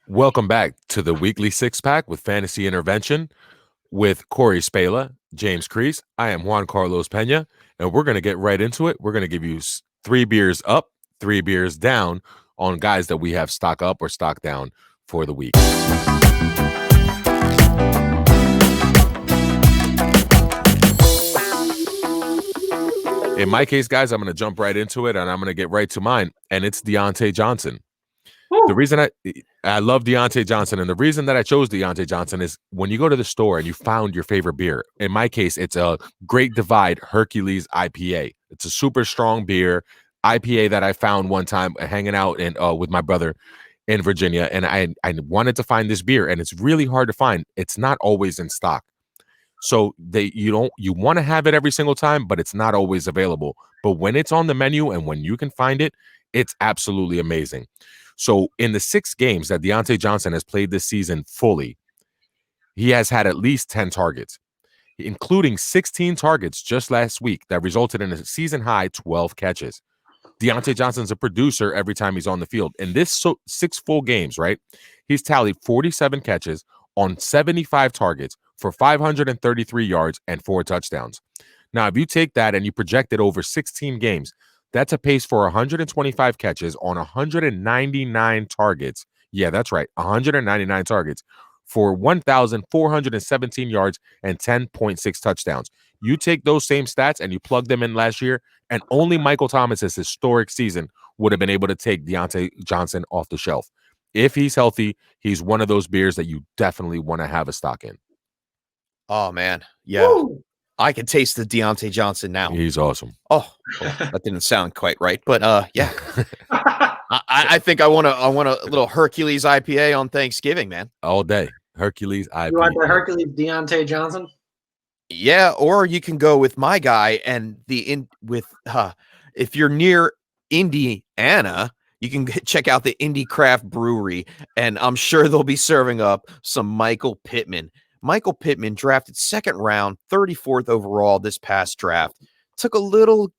Welcome back to the weekly six pack with Fantasy Intervention with Corey Spala, James Kriess. I am Juan Carlos Pena, and we're going to get right into it. We're going to give you 3 beers up, 3 beers down on guys that we have stock up or stock down for the week. In my case, guys, I'm going to jump right into it, and I'm going to get right to mine, and it's DeAndre Johnson. The reason I love DeAndre Johnson, and the reason that I chose DeAndre Johnson is when you go to the store and you found your favorite beer. In my case, it's a Great Divide Hercules IPA. It's a super strong beer IPA that I found one time hanging out with my brother in Virginia, and I wanted to find this beer, and it's really hard to find. It's not always in stock. So you want to have it every single time, but it's not always available. But when it's on the menu and when you can find it, it's absolutely amazing. So in the 6 games that DeAndre Johnson has played this season fully, he has had at least 10 targets, including 16 targets just last week that resulted in a season-high 12 catches. DeAndre Johnson's a producer every time he's on the field. In this 6 full games, right, he's tallied 47 catches on 75 targets for 533 yards and 4 touchdowns. Now, if you take that and you project it over 16 games, that's a pace for 125 catches on 199 targets. Yeah, that's right, 199 targets for 1,417 yards and 10.6 touchdowns. You take those same stats and you plug them in last year, and only Michael Thomas's historic season would have been able to take DeAndre Johnson off the shelf. If he's healthy, he's one of those beers that you definitely want to have a stock in. Oh, man. Yeah. Woo! I can taste the DeAndre Johnson now. He's awesome. Oh, that didn't sound quite right, but yeah. I think I want a little Hercules IPA on Thanksgiving, man. All day. Hercules IPA. You want the Hercules DeAndre Johnson? Yeah, or you can go with my guy and if you're near Indiana, you can check out the Indy Craft Brewery, and I'm sure they'll be serving up some Michael Pittman. Michael Pittman, drafted 2nd round, 34th overall this past draft. Took a little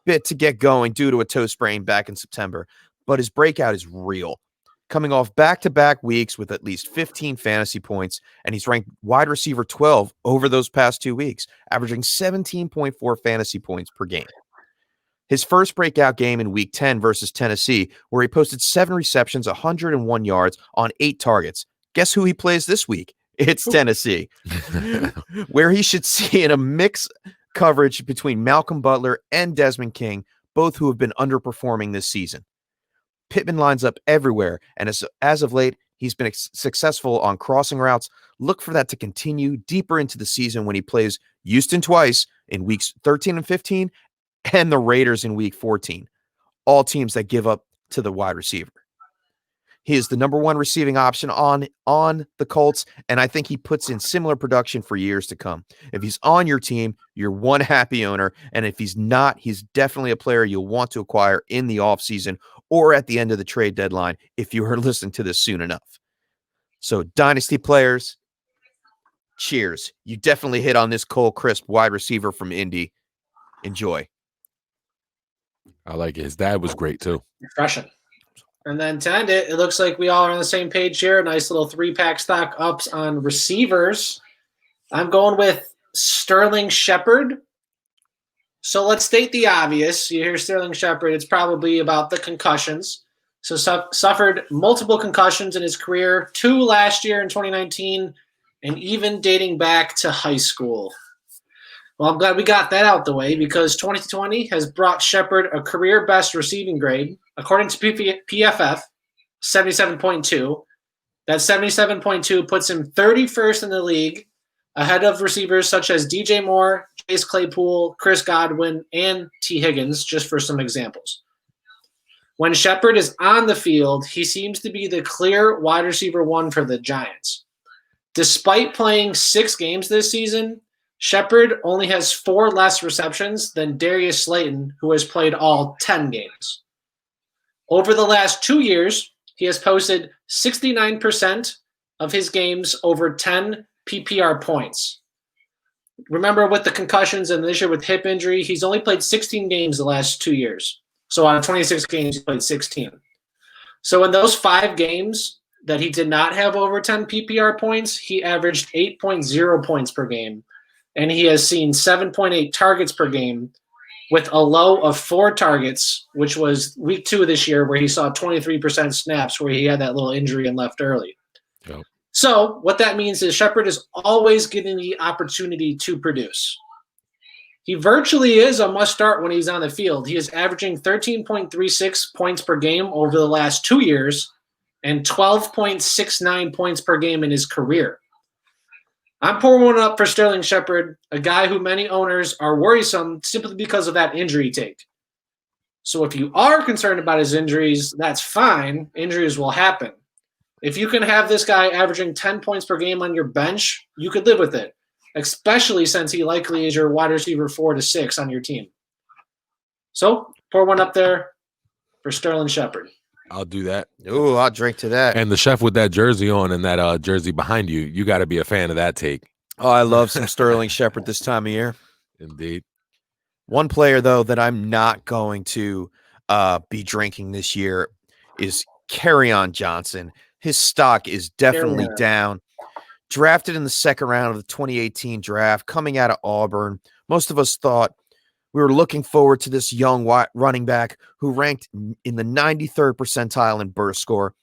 bit to get going due to a toe sprain back in September, but his breakout is real. Coming off back-to-back weeks with at least 15 fantasy points, and he's ranked wide receiver 12 over those past 2 weeks, averaging 17.4 fantasy points per game. His first breakout game in Week 10 versus Tennessee, where he posted 7 receptions, 101 yards on 8 targets. Guess who he plays this week? It's Tennessee, where he should see in a mix coverage between Malcolm Butler and Desmond King, both who have been underperforming this season. Pittman lines up everywhere, and as of late, he's been successful on crossing routes. Look for that to continue deeper into the season when he plays Houston twice in weeks 13 and 15 and the Raiders in week 14, all teams that give up to the wide receiver. He is the number 1 receiving option on the Colts, and I think he puts in similar production for years to come. If he's on your team, you're one happy owner, and if he's not, he's definitely a player you'll want to acquire in the offseason or at the end of the trade deadline if you are listening to this soon enough. So, dynasty players, cheers. You definitely hit on this Cole Crisp wide receiver from Indy. Enjoy. I like it. His dad was great, too. Refreshing. And then to end it, it looks like we all are on the same page here. Nice little 3-pack stock ups on receivers. I'm going with Sterling Shepard. So let's state the obvious. You hear Sterling Shepard, it's probably about the concussions. So suffered multiple concussions in his career, 2 last year in 2019, and even dating back to high school. Well, I'm glad we got that out the way because 2020 has brought Shepard a career best receiving grade, according to PFF, 77.2. That 77.2 puts him 31st in the league, ahead of receivers such as DJ Moore, Chase Claypool, Chris Godwin, and T. Higgins, just for some examples. When Shepard is on the field, he seems to be the clear wide receiver 1 for the Giants. Despite playing 6 games this season, Shepard only has 4 less receptions than Darius Slayton, who has played all 10 games. Over the last 2 years, he has posted 69% of his games over 10 PPR points. Remember, with the concussions and this year with hip injury, he's only played 16 games the last 2 years. So out of 26 games, he played 16. So in those 5 games, that he did not have over 10 PPR points, he averaged 8.0 points per game, and he has seen 7.8 targets per game with a low of 4 targets, which was week 2 of this year where he saw 23% snaps where he had that little injury and left early. Yep. So what that means is Shepard is always getting the opportunity to produce. He virtually is a must-start when he's on the field. He is averaging 13.36 points per game over the last 2 years and 12.69 points per game in his career. I'm pouring one up for Sterling Shepard, a guy who many owners are worrisome simply because of that injury take. So if you are concerned about his injuries, that's fine. Injuries will happen. If you can have this guy averaging 10 points per game on your bench, you could live with it, especially since he likely is your wide receiver 4 to 6 on your team. So pour one up there for Sterling Shepard. I'll do that. Ooh, I'll drink to that. And the chef with that jersey on and that jersey behind you, you got to be a fan of that take. Oh, I love some Sterling Shepard this time of year. Indeed. One player, though, that I'm not going to be drinking this year is Carryon Johnson. His stock is definitely down. Drafted in the second round of the 2018 draft, coming out of Auburn. Most of us thought we were looking forward to this young running back who ranked in the 93rd percentile in burst score.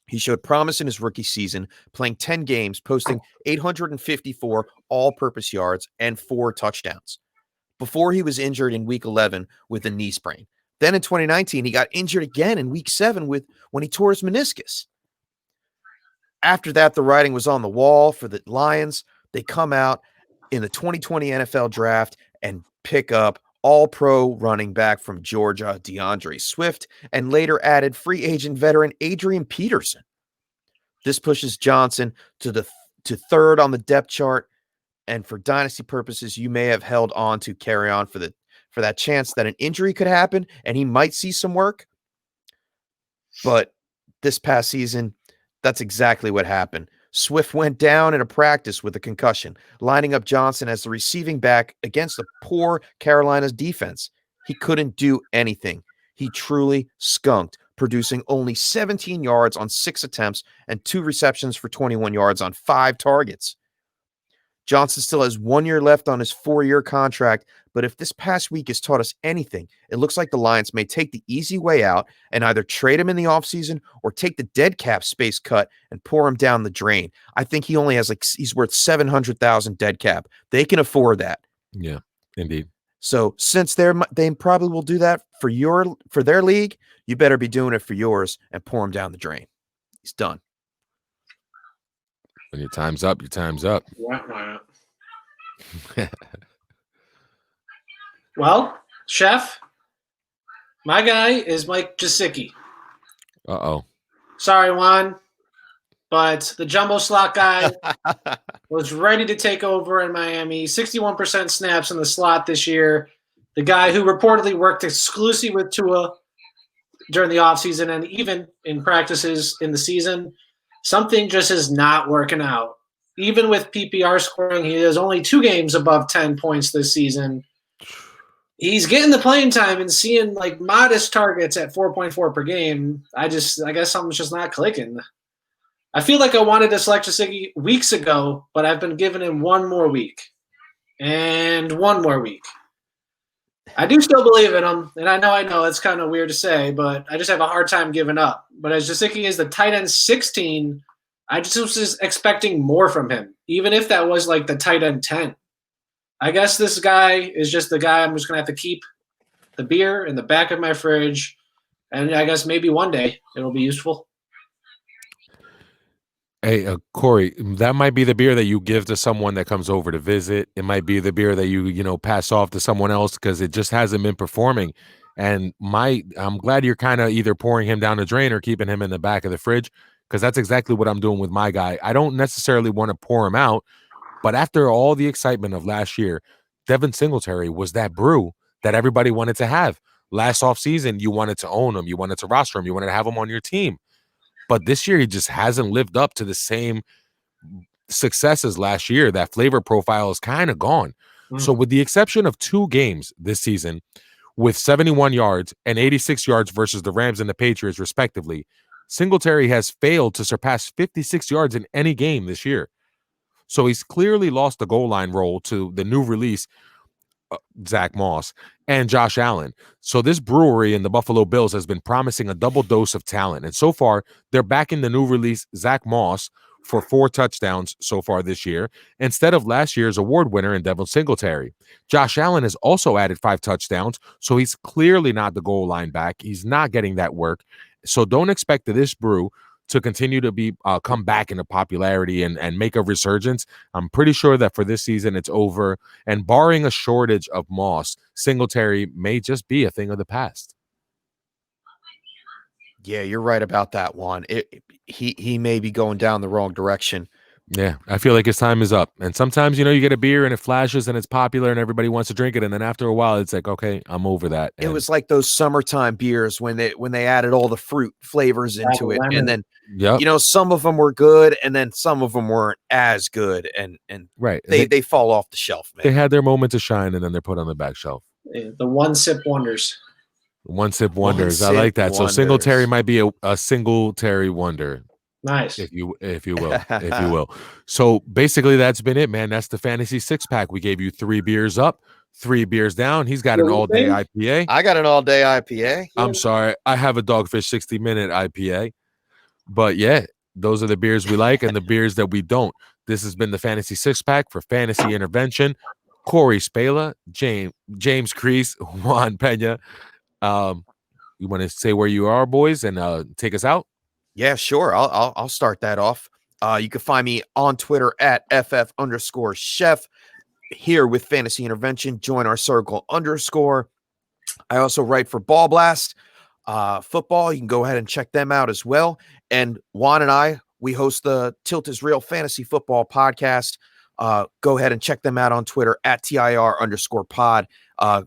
He showed promise in his rookie season, playing 10 games, posting 854 all-purpose yards and 4 touchdowns before he was injured in week 11 with a knee sprain. Then in 2019, he got injured again in week 7 when he tore his meniscus. After that, the writing was on the wall for the Lions. They come out in the 2020 NFL draft and pick up all-pro running back from Georgia, DeAndre Swift, and later added free agent veteran Adrian Peterson. This pushes Johnson to third on the depth chart, and for dynasty purposes, you may have held on to Carryon for that chance that an injury could happen and he might see some work. But this past season, that's exactly what happened. Swift went down in a practice with a concussion, lining up Johnson as the receiving back against the poor Carolina's defense. He couldn't do anything. He truly skunked, producing only 17 yards on 6 attempts and 2 receptions for 21 yards on 5 targets. Johnson still has 1 year left on his 4-year contract, but if this past week has taught us anything, it looks like the Lions may take the easy way out and either trade him in the offseason or take the dead cap space cut and pour him down the drain. I think he only has he's worth $700,000 dead cap. They can afford that. Yeah, indeed. So since they probably will do that for their league, you better be doing it for yours and pour him down the drain. He's done. When your time's up, your time's up. Well, Chef, my guy is Mike Gesicki. Uh-oh. Sorry, Juan, but the jumbo slot guy was ready to take over in Miami. 61% snaps in the slot this year. The guy who reportedly worked exclusively with Tua during the offseason and even in practices in the season. Something just is not working out. Even with PPR scoring, he has only 2 games above 10 points this season. He's getting the playing time and seeing like modest targets at 4.4 per game. I guess something's just not clicking. I feel like I wanted to select Gesicki weeks ago, but I've been giving him 1 more week and 1 more week. I do still believe in him, and I know it's kind of weird to say, but I just have a hard time giving up. But as Gesicki is the tight end 16, I just was expecting more from him, even if that was like the tight end 10. I guess this guy is just the guy I'm just going to have to keep the beer in the back of my fridge, and I guess maybe one day it'll be useful. Hey, Corey, that might be the beer that you give to someone that comes over to visit. It might be the beer that you pass off to someone else because it just hasn't been performing. And I'm glad you're kind of either pouring him down the drain or keeping him in the back of the fridge because that's exactly what I'm doing with my guy. I don't necessarily want to pour him out, but after all the excitement of last year, Devin Singletary was that brew that everybody wanted to have. Last offseason, you wanted to own him. You wanted to roster him. You wanted to have him on your team. But this year, he just hasn't lived up to the same successes last year. That flavor profile is kind of gone. So with the exception of 2 games this season with 71 yards and 86 yards versus the Rams and the Patriots, respectively, Singletary has failed to surpass 56 yards in any game this year. So he's clearly lost the goal line role to the new release, Zach Moss and Josh Allen. So this brewery in the Buffalo Bills has been promising a double dose of talent. And so far, they're backing the new release, Zach Moss, for 4 touchdowns so far this year, instead of last year's award winner in Devin Singletary. Josh Allen has also added 5 touchdowns, so he's clearly not the goal line back. He's not getting that work. So don't expect this brew to continue to be come back into popularity and make a resurgence. I'm pretty sure that for this season it's over. And barring a shortage of Moss, Singletary may just be a thing of the past. Yeah, you're right about that, Juan. He may be going down the wrong direction. Yeah, I feel like his time is up. And sometimes, you get a beer and it flashes and it's popular and everybody wants to drink it. And then after a while, it's like, okay, I'm over that. It was like those summertime beers when they added all the fruit flavors into it. And then, some of them were good and then some of them weren't as good. And right. They fall off the shelf, man. They had their moment to shine and then they're put on the back shelf. The one-sip wonders. One-sip wonders. I like that. So Singletary might be a Singletary wonder. Nice. If you will. So basically that's been it, man. That's the fantasy 6-pack. We gave you 3 beers up, 3 beers down. He's got an all-day IPA. I got an all-day IPA. I'm sorry. I have a Dogfish 60-minute IPA. But yeah, those are the beers we like and the beers that we don't. This has been the fantasy 6-pack for Fantasy Intervention. Corey Spala, James Kriess, Juan Pena. You want to say where you are, boys, and take us out? Yeah, sure. I'll start that off. You can find me on Twitter at @FF_chef, here with Fantasy Intervention. Join our circle _. I also write for Ball Blast Football. You can go ahead and check them out as well. And Juan and I, we host the Tilt is Real Fantasy Football podcast. Go ahead and check them out on Twitter at @TIR_pod.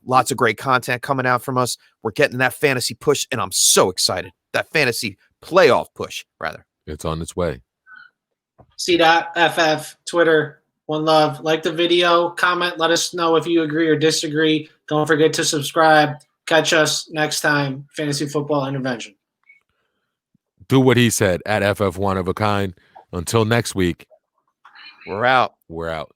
Lots of great content coming out from us. We're getting that fantasy push, and I'm so excited. That fantasy playoff push, rather. It's on its way. cdotFF, Twitter, one love. Like the video, comment, let us know if you agree or disagree. Don't forget to subscribe. Catch us next time, Fantasy Football Intervention. Do what he said at FF1 of a kind. Until next week. We're out. We're out.